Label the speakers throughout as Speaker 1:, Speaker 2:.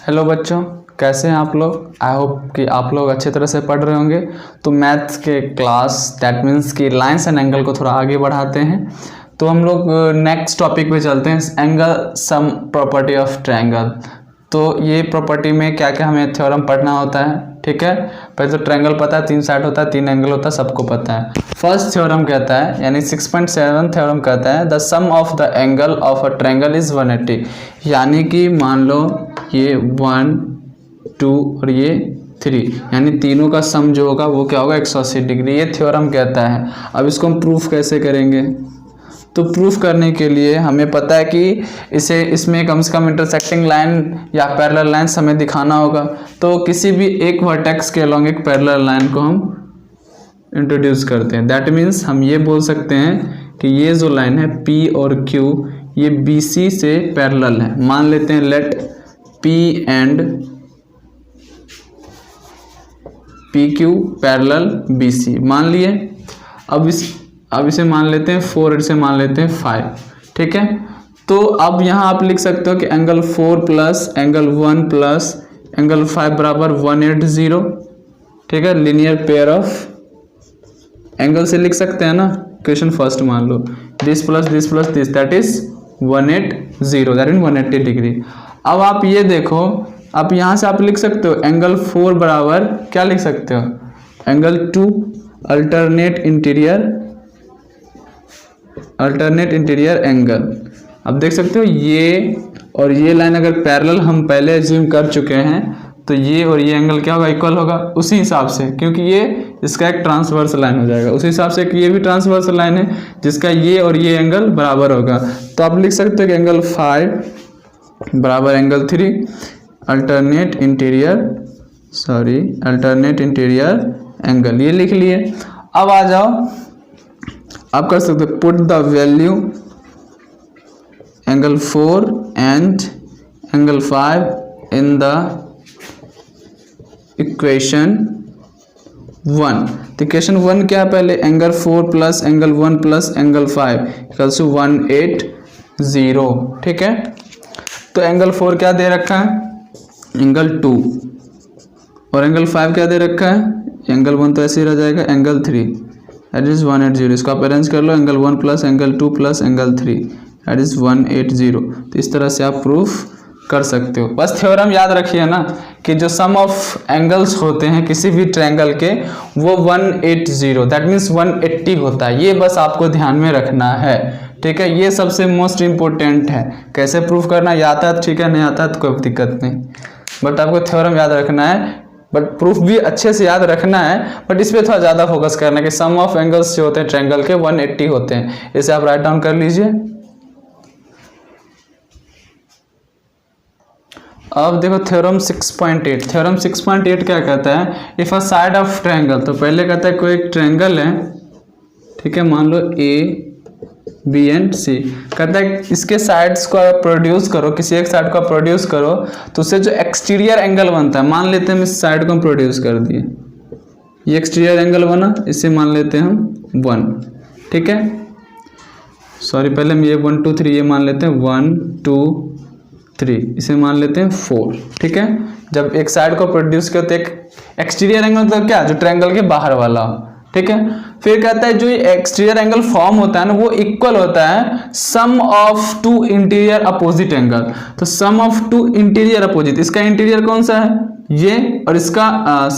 Speaker 1: Hello बच्चों, कैसे हैं आप लोग। आई होप कि आप लोग अच्छी तरह से पढ़ रहे होंगे। तो मैथ्स के क्लास दैट मीन्स कि लाइंस एंड एंगल को थोड़ा आगे बढ़ाते हैं। तो हम लोग नेक्स्ट टॉपिक पे चलते हैं, angle sum property of triangle. तो ये प्रॉपर्टी में क्या क्या हमें थ्योरम पढ़ना होता है, ठीक है। पहले तो ट्रायंगल पता है, 3 साइड होता है, 3 एंगल होता है, सबको पता है। फर्स्ट थ्योरम कहता है, यानी 6.7 थ्योरम कहता है the sum of the angle of a triangle is 180। यानी कि मान लो ये 1, 2 और ये 3, यानी तीनों का सम जो होगा वो क्या होगा 180 डिग्री। ये थ्योरम कहता है। अब इसको हम प्रूफ कैसे करेंगे। तो प्रूफ करने के लिए हमें पता है कि इसमें कम से कम इंटरसेक्टिंग लाइन या पैरेलल लाइन्स हमें दिखाना होगा। तो किसी भी एक वर्टेक्स के अलॉन्ग एक पैरेलल लाइन को हम इंट्रोड्यूस करते हैं। दैट मीन्स हम ये बोल सकते हैं कि ये जो लाइन है P और Q ये BC से पैरेलल है। मान लेते हैं let P and PQ parallel BC मान लिए। अब इसे मान लेते हैं 4, इसे मान लेते हैं 5, ठीक है। तो अब यहाँ आप लिख सकते हो कि angle 4 plus angle 1 plus angle 5 बराबर 180, ठीक है। लीनियर पेयर ऑफ एंगल से लिख सकते हैं ना। क्वेश्चन फर्स्ट मान लो this plus this plus this that is 180, that is 180 degree. अब आप ये देखो, आप यहाँ से आप लिख सकते हो एंगल 4 बराबर क्या लिख सकते हो, एंगल 2 अल्टरनेट इंटीरियर एंगल। अब देख सकते हो ये और ये लाइन अगर पैरेलल हम पहले एज्यूम कर चुके हैं तो ये और ये एंगल क्या होगा, इक्वल होगा उसी हिसाब से, क्योंकि ये इसका एक ट्रांसवर्स लाइन हो जाएगा। उसी हिसाब से कि ये भी ट्रांसवर्स लाइन है जिसका ये और ये एंगल बराबर होगा। तो आप लिख सकते हो कि एंगल 5 बराबर एंगल 3 अल्टरनेट इंटीरियर एंगल, ये लिख लिए। अब आ जाओ, आप कर सकते हो put the value angle 4 and angle 5 in the equation 1। तो इक्वेशन 1 क्या है, पहले angle 4 plus angle 1 plus angle 5 equals to 180, ठीक है। तो एंगल 4 क्या दे रखा है, एंगल 2, और एंगल 5 क्या दे रखा है, एंगल 1 तो ऐसे ही रह जाएगा, एंगल 3 दैट इज 180। इसको आप अरेंज कर लो, angle 1 plus angle 2 plus angle 3 that is 180। तो इस तरह से आप प्रूफ कर सकते हो। बस थ्योरम याद रखिए ना कि जो सम ऑफ एंगल्स होते हैं किसी भी ट्रायंगल के वो 180 दैट मीन्स 180 होता है। ये बस आपको ध्यान में रखना है, ठीक है। ये सबसे मोस्ट इम्पोर्टेंट है। कैसे प्रूफ करना, या आता है ठीक है, नहीं आता है तो कोई दिक्कत नहीं, बट आपको थ्योरम याद रखना है। बट प्रूफ भी अच्छे से याद रखना है, बट इस पर थोड़ा ज़्यादा फोकस करना है कि सम ऑफ एंगल्स जो होते हैं ट्रायंगल के 180 होते हैं। इसे आप राइट डाउन कर लीजिए। अब देखो थ्योरम 6.8। थ्योरम 6.8 क्या कहता है, if a side of triangle, तो पहले कहता है कोई एक ट्रायंगल है, ठीक है, मान लो A B एंड C। कहता है इसके साइड्स को प्रोड्यूस करो, किसी एक साइड को प्रोड्यूस करो तो उससे जो एक्सटीरियर एंगल बनता है, मान लेते हैं हम इस साइड को हम प्रोड्यूस कर दिए, ये एक्सटीरियर एंगल बना, इसे मान लेते हैं हम 1, ठीक है। सॉरी, पहले हम ये 1 2 3 ये मान लेते हैं 1 2 3, इसे मान लेते हैं 4, ठीक है। जब एक साइड को प्रोड्यूस करते एक एक्सटीरियर एंगल तो क्या, जो ट्रायंगल के बाहर वाला, ठीक है। फिर कहता है जो एक्सटीरियर एंगल फॉर्म होता है ना वो इक्वल होता है सम ऑफ 2 इंटीरियर अपोजिट एंगल। तो सम ऑफ 2 इंटीरियर अपोजिट, इसका इंटीरियर कौन सा है, ये, और इसका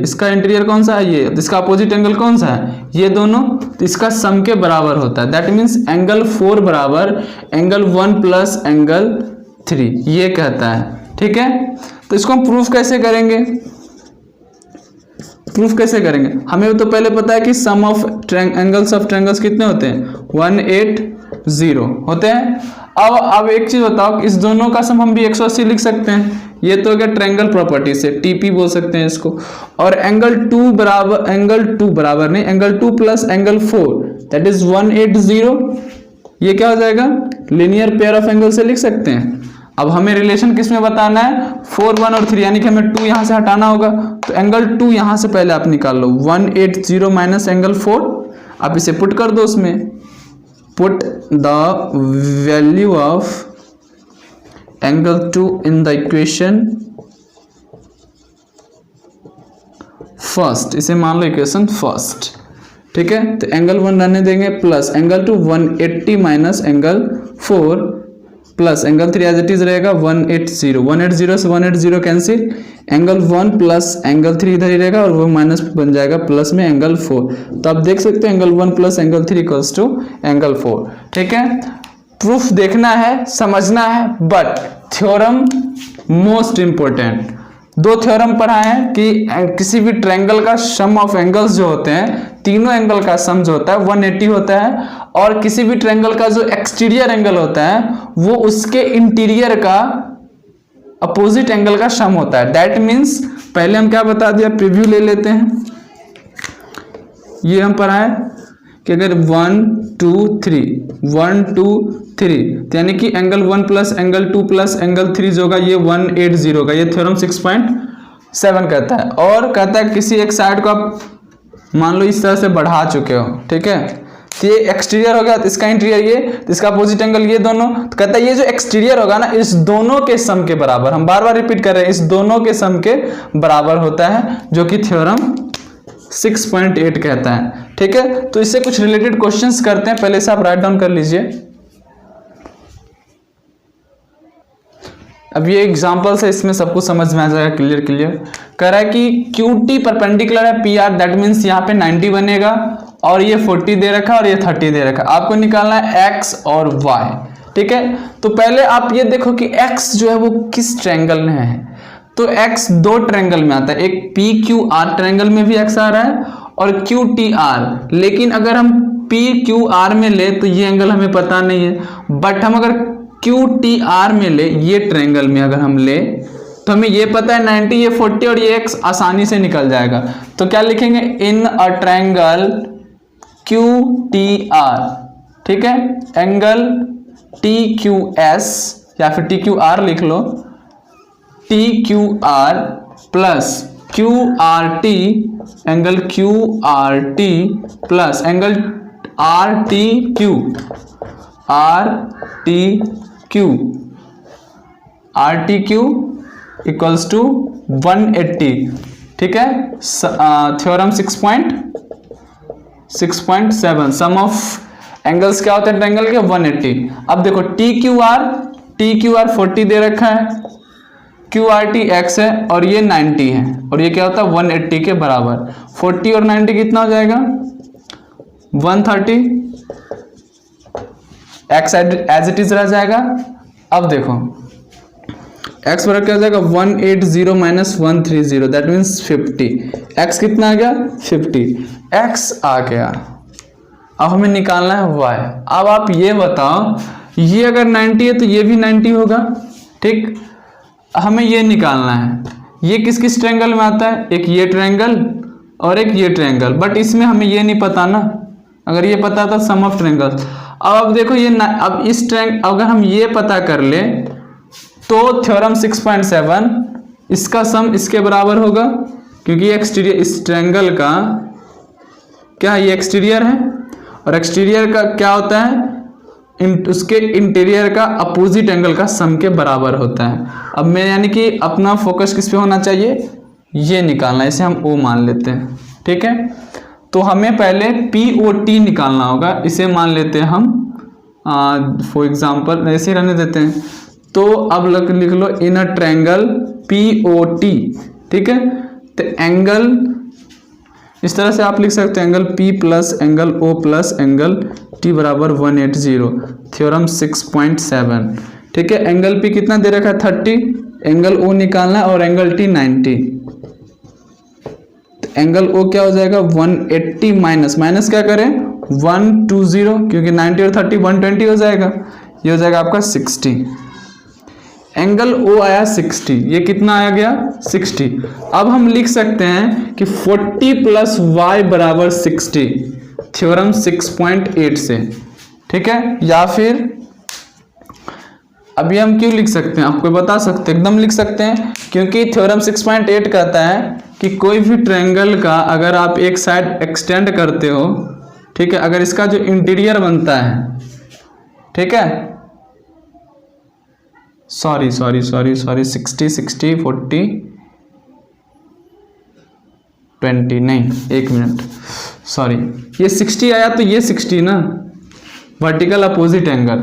Speaker 1: इसका इंटीरियर कौन सा है, ये, इसका अपोजिट एंगल कौन सा है, ये दोनों, तो इसका सम के बराबर होता है। दैट मीन्स एंगल 4 बराबर एंगल 1 प्लस एंगल 3, ये कहता है, ठीक है। तो इसको हम प्रूफ कैसे करेंगे, हमें तो पहले पता है कि सम ऑफ एंगल्स ऑफ ट्रायंगल्स कितने होते हैं, 180 होते हैं। अब एक चीज बताओ, इस दोनों का सम हम भी 180 लिख सकते हैं। ये तो क्या ट्रायंगल प्रॉपर्टी से TP बोल सकते हैं इसको। और एंगल 2 बराबर नहीं, angle 2 plus angle 4 that is 180, ये क्या हो जाएगा, लीनियर पेयर ऑफ एंगल से लिख सकते हैं। अब हमें रिलेशन किस में बताना है, 4 1 और 3, यानी कि हमें 2 यहाँ से हटाना होगा। तो एंगल 2 यहाँ से पहले आप निकाल लो, 180 माइनस एंगल 4, आप इसे पुट कर दो उसमें, put the value of angle 2 in the equation first, इसे मान लो इक्वेशन फर्स्ट, ठीक है। तो एंगल 1 रहने देंगे plus angle 2 180 minus angle 4 plus angle 3 as it is रहेगा 180, 180 से 180 कैंसिल, एंगल 1 प्लस एंगल 3 इधर ही रहेगा और वो माइनस बन जाएगा प्लस में एंगल 4। तो आप देख सकते हैं angle 1 plus angle 3 equals to angle 4, ठीक है। प्रूफ देखना है, समझना है, बट थ्योरम मोस्ट इंपॉर्टेंट। दो थ्योरम पढ़ाए हैं कि किसी भी ट्रायंगल का सम ऑफ एंगल्स जो होते हैं, तीनों एंगल का सम जो होता है 180 होता है, और किसी भी ट्रायंगल का जो एक्सटीरियर एंगल होता है वो उसके इंटीरियर का अपोजिट एंगल का सम होता है। दैट मीन्स पहले हम क्या बता दिया, प्रीव्यू ले लेते हैं। ये हम पढ़ाए कि अगर 1 2 3 1 2 3, यानी कि angle 1 plus angle 2 plus angle 3 जो होगा ये 180 का, ये थ्योरम 6.7 कहता है। और कहता है किसी एक साइड को आप मान लो इस तरह से बढ़ा चुके हो, ठीक है, तो ये एक्सटीरियर हो गया, तो इसका इंटीरियर ये, तो इसका अपोजिट एंगल ये दोनों, तो कहता है ये जो एक्सटीरियर होगा ना इस दोनों के सम के बराबर, हम बार बार रिपीट कर रहे हैं, इस दोनों के सम के बराबर होता है, जो कि थ्योरम 6.8 कहता है, ठीक है। तो इससे कुछ रिलेटेड क्वेश्चंस करते हैं, पहले से आप राइट डाउन कर लीजिए। अब ये एग्जांपल से इसमें सब कुछ समझ में आ जाएगा, क्लियर कह रहा है कि QT परपेंडिकुलर है PR, दैट मीन्स यहाँ पे 90 बनेगा, और ये 40 दे रखा है और ये 30 दे रखा है। आपको निकालना है X और Y, ठीक है। तो पहले आप ये देखो कि X जो है वो किस ट्रायंगल में है। तो X दो ट्रायंगल में आता है, एक PQR ट्रायंगल में भी X आ रहा है और QTR, लेकिन अगर हम PQR में ले तो ये एंगल हमें पता नहीं है, बट हम अगर QTR में ले, ये ट्रायंगल में अगर हम ले तो हमें ये पता है 90, ये 40 और ये X आसानी से निकल जाएगा। तो क्या लिखेंगे, इन अ ट्रायंगल QTR, ठीक है, एंगल TQS या फिर TQR लिख लो, TQR plus QRT, angle QRT plus angle RTQ, RTQ equals to 180, ठीक है। थ्योरम 6.7, सम ऑफ एंगल्स क्या होते हैं ट्रायंगल के, 180। अब देखो TQR 40 दे रखा है, QRT X है और ये 90 है, और ये क्या होता है 180 के बराबर। 40 और 90 कितना हो जाएगा, 130, X एज इट इज रह जाएगा। अब देखो X बराबर क्या हो जाएगा, 180 माइनस 130, दैट मीन्स 50। X कितना आ गया, 50, X आ गया। अब हमें निकालना है Y। अब आप ये बताओ, ये अगर 90 है तो ये भी 90 होगा, ठीक। हमें ये निकालना है, ये किस किस ट्रायंगल में आता है, एक ये ट्रायंगल और एक ये ट्रायंगल, बट इसमें हमें ये नहीं पता ना, अगर ये पता था सम ऑफ ट्रायंगल्स। अब देखो ये अब इस ट्रायंगल अगर हम ये पता कर ले तो थ्योरम 6.7 इसका सम इसके बराबर होगा, क्योंकि एक्सटीरियर इस ट्रायंगल का क्या, ये एक्सटीरियर है और एक्सटीरियर का क्या होता है, उसके इंटीरियर का अपोजिट एंगल का सम के बराबर होता है। अब मैं यानी कि अपना फोकस किस पे होना चाहिए, ये निकालना, इसे हम O मान लेते हैं, ठीक है। तो हमें पहले POT निकालना होगा, इसे मान लेते हैं हम फॉर एग्जांपल, ऐसे रहने देते हैं। तो अब लिख लो इन अ ट्रायंगल POT, ठीक है। तो एंगल इस तरह से आप लिख सकते हैं, angle P plus angle O plus angle T बराबर 180, थ्योरम 6.7, ठीक है। एंगल P कितना दे रखा है 30, एंगल O निकालना है और एंगल T 90। एंगल O क्या हो जाएगा 180 माइनस क्या करें 120, क्योंकि 90 और 30 120 हो जाएगा, ये हो जाएगा आपका 60। एंगल O आया 60, ये कितना आया गया 60। अब हम लिख सकते हैं कि 40 प्लस y बराबर 60, थ्योरम 6.8 से, ठीक है। या फिर अभी हम क्यों लिख सकते हैं, आपको बता सकते हैं, एकदम लिख सकते हैं, क्योंकि थ्योरम 6.8 कहता है कि कोई भी ट्रायंगल का अगर आप एक साइड एक्सटेंड करते हो, ठीक है, अगर इसका जो इंटीरियर बनता है, ठीक है, सॉरी 60 60 40 20 नहीं, एक मिनट, सॉरी, ये 60 आया तो ये 60 ना, वर्टिकल अपोजिट एंगल,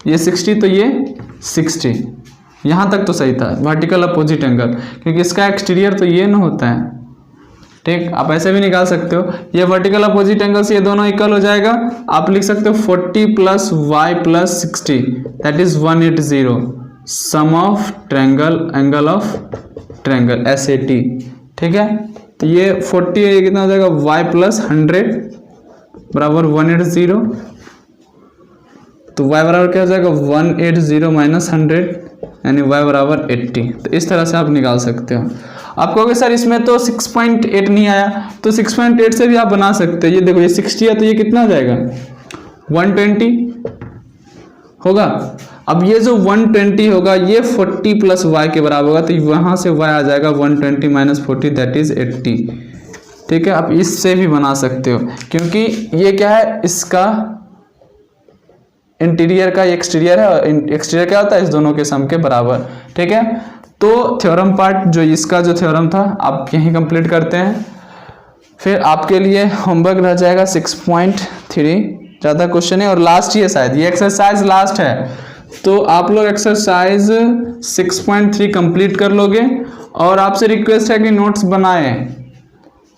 Speaker 1: ये 60 तो ये 60, यहाँ तक तो सही था, वर्टिकल अपोजिट एंगल, क्योंकि इसका एक्सटीरियर तो ये ना होता है, ठीक। आप ऐसे भी निकाल सकते हो, ये वर्टिकल अपोजिट एंगल से ये दोनों इक्वल हो जाएगा, आप लिख सकते हो 40 + y + 60 that is 180, sum of triangle angle of triangle SAT, ठीक है। तो ये 40 है, ये कितना हो जाएगा, y + 100 बराबर 180, तो y बराबर क्या हो जाएगा, 180 - 100 यानी y बराबर 80। तो इस तरह से आप निकाल सकते हो। आप कहोगे सर इसमें तो 6.8 नहीं आया, तो 6.8 से भी आप बना सकते हो। ये देखो, ये 60 है तो ये कितना हो जाएगा, 120 होगा। अब ये जो 120 होगा ये 40 + y के बराबर होगा, तो वहाँ से y आ जाएगा 120 - 40 दैट इज 80, ठीक है। आप इससे भी बना सकते हो, क्योंकि ये क्या है, इसका इंटीरियर का एक्सटीरियर है, और एक्सटीरियर क्या होता है, इस दोनों के सम के बराबर, ठीक है। तो थ्योरम पार्ट जो इसका जो थ्योरम था आप यहीं कंप्लीट करते हैं। फिर आपके लिए होमवर्क रह जाएगा 6.3, ज़्यादा क्वेश्चन है और लास्ट ही है शायद, ये एक्सरसाइज लास्ट है, तो आप लोग एक्सरसाइज 6.3 कंप्लीट कर लोगे। और आपसे रिक्वेस्ट है कि नोट्स बनाएं,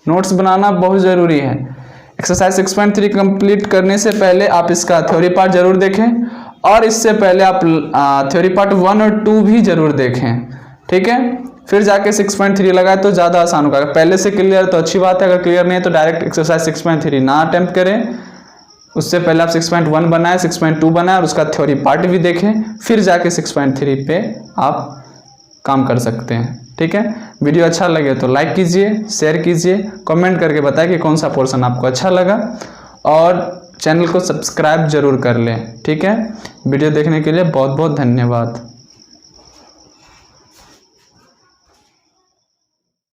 Speaker 1: नोट्स बनाना बहुत ज़रूरी है। एक्सरसाइज 6.3 कंप्लीट करने से पहले आप इसका थ्योरी पार्ट जरूर देखें, और इससे पहले आप थ्योरी पार्ट 1 और 2 भी जरूर देखें, ठीक है। फिर जाके 6.3 लगाए तो ज़्यादा आसान होगा। पहले से क्लियर तो अच्छी बात है, अगर क्लियर नहीं है तो डायरेक्ट एक्सरसाइज 6.3 ना अटेम्प्ट करें, उससे पहले आप 6.1 बनाएं, 6.2 बनाएं और उसका थ्योरी पार्ट भी देखें, फिर जाके 6.3 पे आप काम कर सकते हैं, ठीक है। वीडियो अच्छा लगे तो लाइक कीजिए, शेयर कीजिए, कमेंट करके बताएं कि कौन सा पोर्शन आपको अच्छा लगा, और चैनल को सब्सक्राइब जरूर कर लें, ठीक है। वीडियो देखने के लिए बहुत बहुत धन्यवाद।